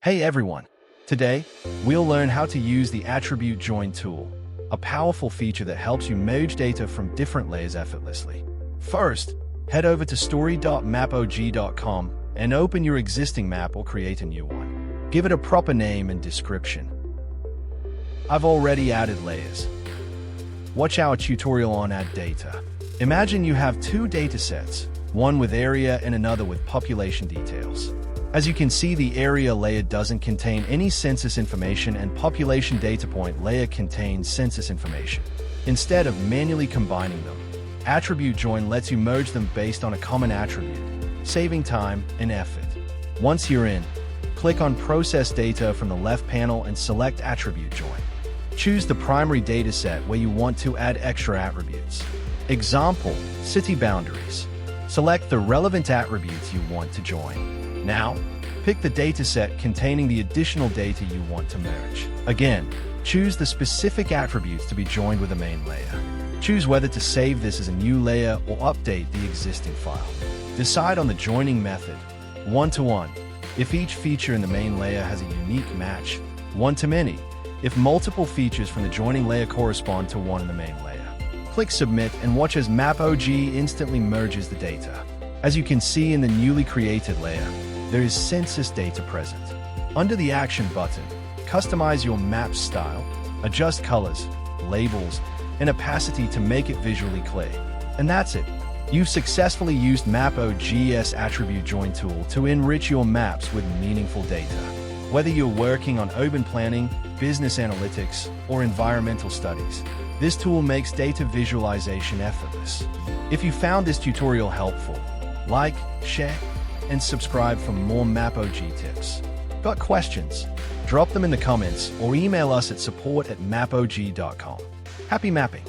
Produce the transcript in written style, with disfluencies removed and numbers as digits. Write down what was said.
Hey everyone! Today, we'll learn how to use the Attribute Join Tool, a powerful feature that helps you merge data from different layers effortlessly. First, head over to story.mapog.com and open your existing map or create a new one. Give it a proper name and description. I've already added layers. Watch our tutorial on Add Data. Imagine you have two datasets, one with area and another with population details. As you can see, the area layer doesn't contain any census information and population data point layer contains census information. Instead of manually combining them, Attribute Join lets you merge them based on a common attribute, saving time and effort. Once you're in, click on Process Data from the left panel and select Attribute Join. Choose the primary dataset where you want to add extra attributes. Example, city boundaries. Select the relevant attributes you want to join. Now, pick the dataset containing the additional data you want to merge. Again, choose the specific attributes to be joined with the main layer. Choose whether to save this as a new layer or update the existing file. Decide on the joining method, one-to-one, if each feature in the main layer has a unique match, one-to-many, if multiple features from the joining layer correspond to one in the main layer. Click Submit and watch as MAPOG instantly merges the data. As you can see in the newly created layer, there is census data present. Under the Action button, customize your map style, adjust colors, labels, and opacity to make it visually clear. And that's it. You've successfully used MAPOG's Attribute Join Tool to enrich your maps with meaningful data. Whether you're working on urban planning, business analytics, or environmental studies, this tool makes data visualization effortless. If you found this tutorial helpful, like, share, and subscribe for more MAPOG tips. Got questions? Drop them in the comments or email us at support@mapog.com. Happy mapping!